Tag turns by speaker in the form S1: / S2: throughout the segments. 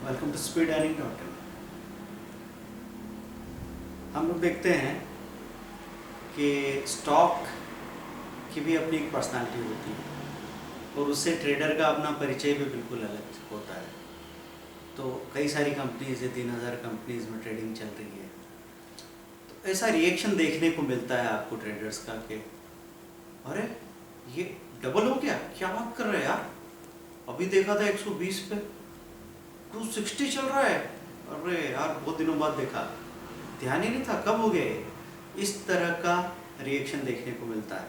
S1: Welcome to speed-earning.in। हम लोग देखते हैं कि स्टॉक की भी अपनी एक पर्सनालिटी होती है और उससे ट्रेडर का अपना परिचय भी बिल्कुल अलग होता है। तो कई सारी कंपनीज है, 3000 कंपनीज में ट्रेडिंग चल रही है, तो ऐसा रिएक्शन देखने को मिलता है आपको ट्रेडर्स का कि अरे ये डबल हो गया, क्या बात कर रहे हैं यार, अभी देखा था 120 पे 260 चल रहा है, अरे यार बहुत दिनों बाद देखा, ध्यान ही नहीं था कब हो गए। इस तरह का रिएक्शन देखने को मिलता है।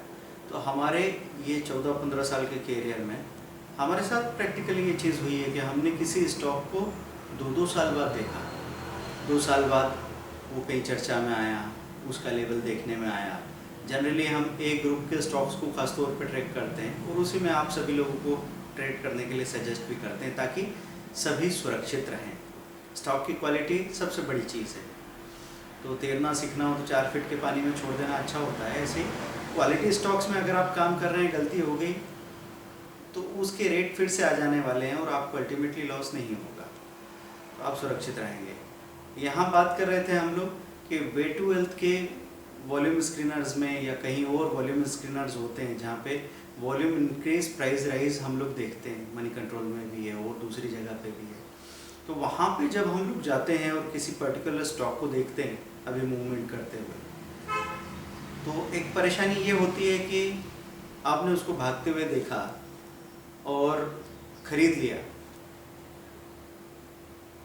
S1: तो हमारे ये 14-15 साल के कैरियर में हमारे साथ प्रैक्टिकली ये चीज़ हुई है कि हमने किसी स्टॉक को 2-2 साल बाद देखा, 2 साल बाद वो कहीं चर्चा में आया, उसका लेवल देखने में आया। जनरली हम एक ग्रुप के स्टॉक्स को खास तौर पर ट्रैक करते हैं और उसी में आप सभी लोगों को ट्रेड करने के लिए सजेस्ट भी करते हैं ताकि सभी सुरक्षित रहें। स्टॉक की क्वालिटी सबसे बड़ी चीज़ है। तो तैरना सीखना हो तो 4 फीट के पानी में छोड़ देना अच्छा होता है। ऐसे क्वालिटी स्टॉक्स में अगर आप काम कर रहे हैं, गलती हो गई तो उसके रेट फिर से आ जाने वाले हैं और आपको अल्टीमेटली लॉस नहीं होगा, तो आप सुरक्षित रहेंगे। यहाँ बात कर रहे थे हम लोग कि वे टू वेल्थ के वॉल्यूम स्क्रीनर्स में या कहीं और वॉल्यूम स्क्रीनर्स होते हैं जहाँ पे वॉल्यूम इंक्रीज प्राइस राइज हम लोग देखते हैं, मनी कंट्रोल में भी है और दूसरी जगह पे भी है। तो वहाँ पे जब हम लोग जाते हैं और किसी पर्टिकुलर स्टॉक को देखते हैं अभी मूवमेंट करते हुए, तो एक परेशानी ये होती है कि आपने उसको भागते हुए देखा और ख़रीद लिया,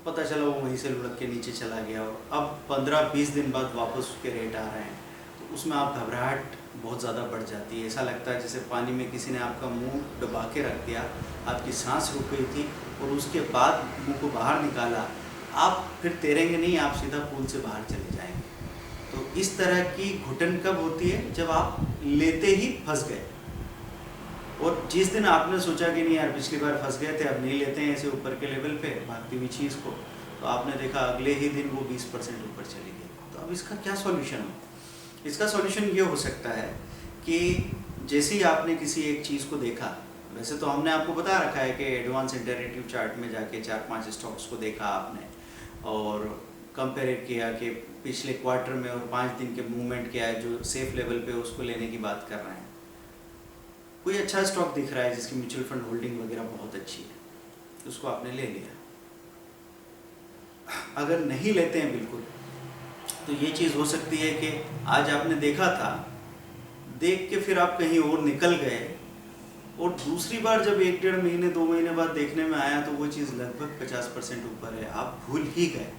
S1: पता चला वो वहीं से लुढ़क के नीचे चला गया और अब 15-20 दिन बाद वापस उसके रेट आ रहे हैं, तो उसमें आप घबराहट बहुत ज़्यादा बढ़ जाती है। ऐसा लगता है जैसे पानी में किसी ने आपका मुंह डुबा के रख दिया, आपकी सांस रुक गई थी और उसके बाद मुंह को बाहर निकाला, आप फिर तैरेंगे नहीं, आप सीधा पूल से बाहर चले जाएंगे। तो इस तरह की घुटन कब होती है? जब आप लेते ही फंस गए और जिस दिन आपने सोचा कि नहीं यार पिछली बार फंस गए थे, अब नहीं लेते हैं ऐसे ऊपर के लेवल पे भागती हुई चीज़ को, तो आपने देखा अगले ही दिन वो 20% ऊपर चली गई। तो अब इसका क्या सॉल्यूशन हो? इसका सॉल्यूशन ये हो सकता है कि जैसे ही आपने किसी एक चीज़ को देखा, वैसे तो हमने आपको बता रखा है कि एडवांस इंटरेटिव चार्ट में जाके 4-5 स्टॉक्स को देखा आपने और कंपेयर किया कि पिछले क्वार्टर में और 5 दिन के मूवमेंट क्या है, जो सेफ लेवल पे उसको लेने की बात कर रहे हैं। कोई अच्छा स्टॉक दिख रहा है जिसकी म्यूचुअल फंड होल्डिंग वगैरह बहुत अच्छी है, उसको आपने ले लिया। अगर नहीं लेते हैं बिल्कुल, तो ये चीज़ हो सकती है कि आज आपने देखा था, देख के फिर आप कहीं और निकल गए और दूसरी बार जब 1-1.5 महीने 2 महीने बाद देखने में आया तो वो चीज़ लगभग 50% ऊपर है, आप भूल ही गए।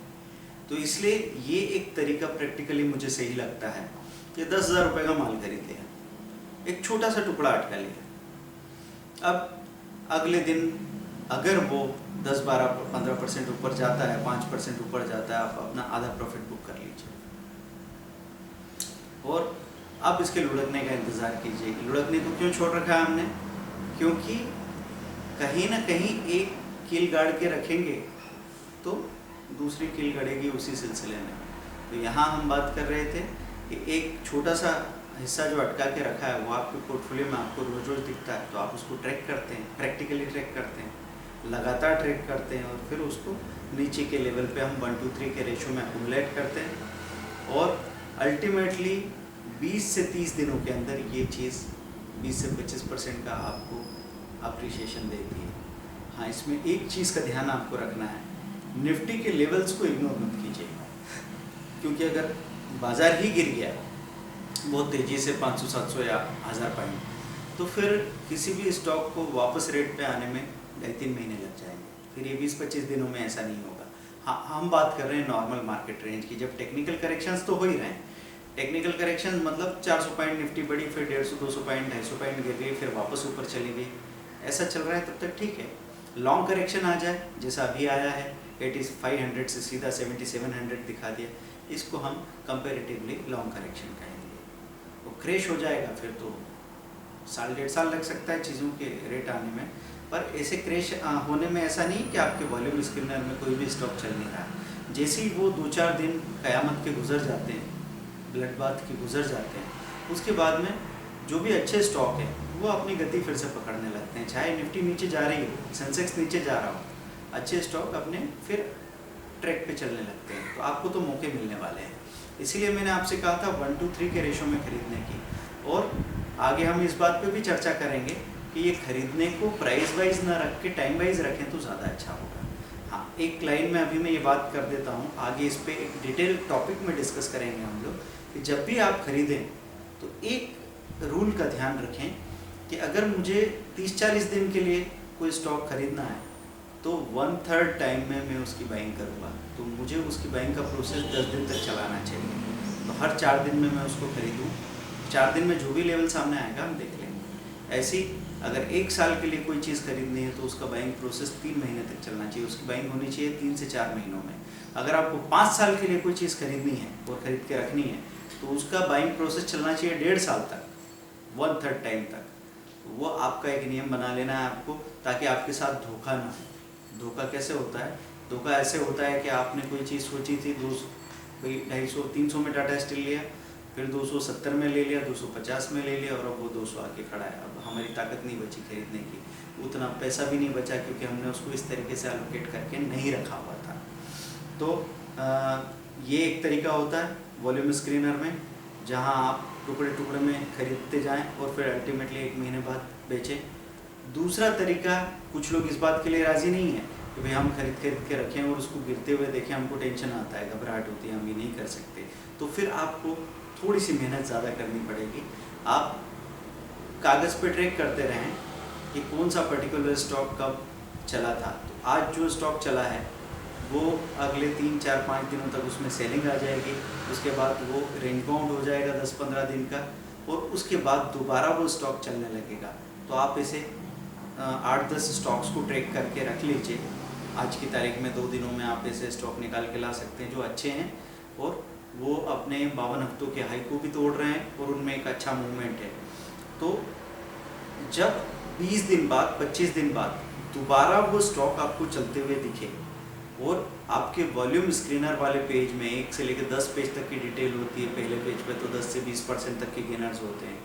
S1: तो इसलिए ये एक तरीका प्रैक्टिकली मुझे सही लगता है कि 10,000 रुपये का माल खरीद लिया, एक छोटा सा टुकड़ा अटका लिया, अब अगले दिन अगर वो 10-12-15% ऊपर जाता है, 5% ऊपर जाता है, आप अपना आधा प्रॉफिट बुक कर लीजिए और अब इसके लुढ़कने का इंतज़ार कीजिए। लुढ़कने को क्यों छोड़ रखा है हमने? क्योंकि कहीं ना कहीं एक कील गाड़ के रखेंगे तो दूसरी कील गड़ेगी उसी सिलसिले में। तो यहाँ हम बात कर रहे थे कि एक छोटा सा हिस्सा जो अटका के रखा है वो आपके पोर्टफोलियो में आपको रोज़ रोज़ दिखता है, तो आप उसको ट्रैक करते हैं, प्रैक्टिकली ट्रैक करते हैं, लगातार ट्रैक करते हैं और फिर उसको नीचे के लेवल पे हम 1-2-3 के रेशो में अक्यूमुलेट करते हैं और अल्टीमेटली 20 से 30 दिनों के अंदर ये चीज़ 20 से 25% का आपको अप्रिशिएशन देती है। हाँ, इसमें एक चीज़ का ध्यान आपको रखना है, निफ्टी के लेवल्स को इग्नोर मत कीजिएगा, क्योंकि अगर बाज़ार ही गिर गया बहुत तेज़ी से 500-700 या 1000 पॉइंट, तो फिर किसी भी स्टॉक को वापस रेट पे आने में 2-3 महीने लग जाएंगे। फिर ये 20-25 दिनों में ऐसा नहीं होगा। हाँ, हम बात कर रहे हैं नॉर्मल मार्केट रेंज की, जब टेक्निकल करेक्शंस तो हो ही रहे हैं। टेक्निकल करेक्शन मतलब 400 पॉइंट निफ्टी बढ़ी, फिर 150-200 पॉइंट 250 पॉइंट गिर गई, फिर वापस ऊपर चली गई, ऐसा चल रहा है तब तक ठीक है। लॉन्ग करेक्शन आ जाए जैसा अभी आया है, 8500 से सीधा 7700 दिखा दिया, इसको हम कंपेरेटिवली लॉन्ग करेक्शन कहेंगे। वो क्रैश हो जाएगा फिर तो 1.5 साल लग सकता है चीज़ों के रेट आने में, पर ऐसे क्रैश होने में ऐसा नहीं कि आपके वॉल्यूम स्क्रीनर में कोई भी स्टॉक चल नहीं रहा। जैसे ही वो 2-4 दिन क़यामत के गुजर जाते हैं, ब्लड बाथ के गुजर जाते हैं, उसके बाद में जो भी अच्छे स्टॉक हैं वो अपनी गति फिर से पकड़ने लगते हैं। चाहे निफ्टी नीचे जा रही हो, सेंसेक्स नीचे जा रहा हो, अच्छे स्टॉक अपने फिर ट्रैक पे चलने लगते हैं। तो आपको तो मौके मिलने वाले हैं, इसीलिए मैंने आपसे कहा था 1 to 3 के रेशो में खरीदने की। और आगे हम इस बात पे भी चर्चा करेंगे कि ये खरीदने को प्राइस वाइज ना रख के टाइम वाइज रखें तो ज़्यादा अच्छा होगा। हाँ, एक लाइन में अभी मैं ये बात कर देता हूँ, आगे इस पर एक डिटेल टॉपिक में डिस्कस करेंगे हम लोग कि जब भी आप खरीदें तो एक रूल का ध्यान रखें कि अगर मुझे 30-40 दिन के लिए कोई स्टॉक खरीदना है तो 1/3 टाइम में मैं उसकी बाइंग करूँगा, तो मुझे उसकी बाइंग का प्रोसेस 10 दिन तक चलाना चाहिए। तो हर 4 दिन में मैं उसको खरीदूँ, 4 दिन में जो भी लेवल सामने आएगा हम देख लेंगे। ऐसी अगर 1 साल के लिए कोई चीज़ खरीदनी है तो उसका बाइंग प्रोसेस 3 महीने तक चलना चाहिए, उसकी बाइंग होनी चाहिए 3 से 4 महीनों में। अगर आपको 5 साल के लिए कोई चीज़ खरीदनी है और ख़रीद के रखनी है तो उसका बाइंग प्रोसेस चलना चाहिए 1.5 साल तक, 1/3 टाइम तक। वो आपका एक नियम बना लेना है आपको, ताकि आपके साथ धोखा ना हो। धोखा कैसे होता है? धोखा ऐसे होता है कि आपने कोई चीज़ सोची थी 250-300 में टाटा स्टील लिया, फिर 270 में ले लिया, 250 में ले लिया और अब वो 200 आके खड़ा है। अब हमारी ताकत नहीं बची खरीदने की, उतना पैसा भी नहीं बचा क्योंकि हमने उसको इस तरीके से एलोकेट करके नहीं रखा हुआ था। तो ये एक तरीका होता है वॉल्यूम स्क्रीनर में, जहाँ आप टुकड़े टुकड़े में खरीदते जाएं और फिर अल्टीमेटली 1 महीने बाद बेचें। दूसरा तरीका, कुछ लोग इस बात के लिए राज़ी नहीं है कि भाई हम खरीद के रखें और उसको गिरते हुए देखें, हमको टेंशन आता है, घबराहट होती है, हम ये नहीं कर सकते। तो फिर आपको थोड़ी सी मेहनत ज़्यादा करनी पड़ेगी। आप कागज़ पे ट्रैक करते रहें कि कौन सा पर्टिकुलर स्टॉक कब चला था। तो आज जो स्टॉक चला है वो अगले 3-4-5 दिनों तक उसमें सेलिंग आ जाएगी, उसके बाद वो रेंज बाउंड हो जाएगा 10-15 दिन का, और उसके बाद दोबारा वो स्टॉक चलने लगेगा। तो आप इसे 8-10 स्टॉक्स को ट्रैक करके रख लीजिए। आज की तारीख में 2 दिनों में आप ऐसे स्टॉक निकाल के ला सकते हैं जो अच्छे हैं और वो अपने 52 हफ्तों के हाई को भी तोड़ रहे हैं और उनमें एक अच्छा मूवमेंट है। तो जब 20 दिन बाद 25 दिन बाद दोबारा वो स्टॉक आपको चलते हुए दिखे और आपके वॉल्यूम स्क्रीनर वाले पेज में 1 से लेकर 10 पेज तक की डिटेल होती है, पहले पेज पे तो 10 से 20% तक के गेनर्स होते हैं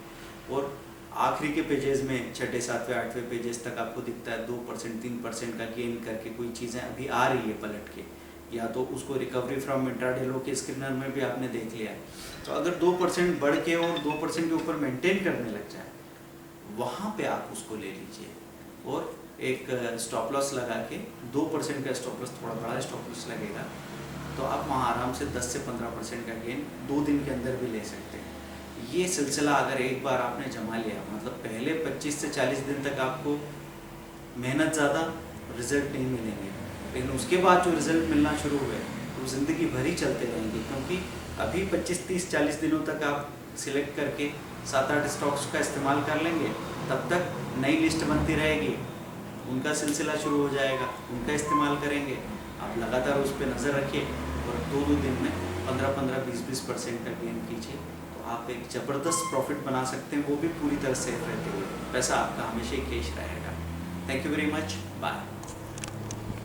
S1: और आखिरी के पेजेस में 6, 7, 8वें पेजेस तक आपको दिखता है 2%, 3% का गेन करके कोई चीज़ें अभी आ रही है पलट के, या तो उसको रिकवरी फ्रॉम इंट्राडे लो के स्क्रीनर में भी आपने देख लिया है। तो अगर 2% बढ़ के और 2% के ऊपर मेंटेन करने लग जाए, वहाँ पे आप उसको ले लीजिए और एक स्टॉप लॉस लगा के 2% का स्टॉप लॉस, थोड़ा बड़ा स्टॉप लॉस लगेगा, तो आप वहाँ आराम से 10 से 15% का गेन 2 दिन के अंदर भी ले सकते हैं। ये सिलसिला अगर एक बार आपने जमा लिया, मतलब पहले 25 से 40 दिन तक आपको मेहनत ज़्यादा, रिजल्ट नहीं मिलेंगे, लेकिन उसके बाद जो रिजल्ट मिलना शुरू हुए वो ज़िंदगी भर ही चलते रहेंगे। क्योंकि अभी 25, 30, 40 दिनों तक आप सिलेक्ट करके 7-8 स्टॉक्स का इस्तेमाल कर लेंगे, तब तक नई लिस्ट बनती रहेगी, उनका सिलसिला शुरू हो जाएगा, उनका इस्तेमाल करेंगे। आप लगातार उस पर नज़र रखिए और 2-2 दिन में 15-15, 20-20% का गेन कीजिए, तो आप एक ज़बरदस्त प्रॉफिट बना सकते हैं, वो भी पूरी तरह सेफ रहते हुए। पैसा आपका हमेशा ही कैश रहेगा। Thank you very much, bye.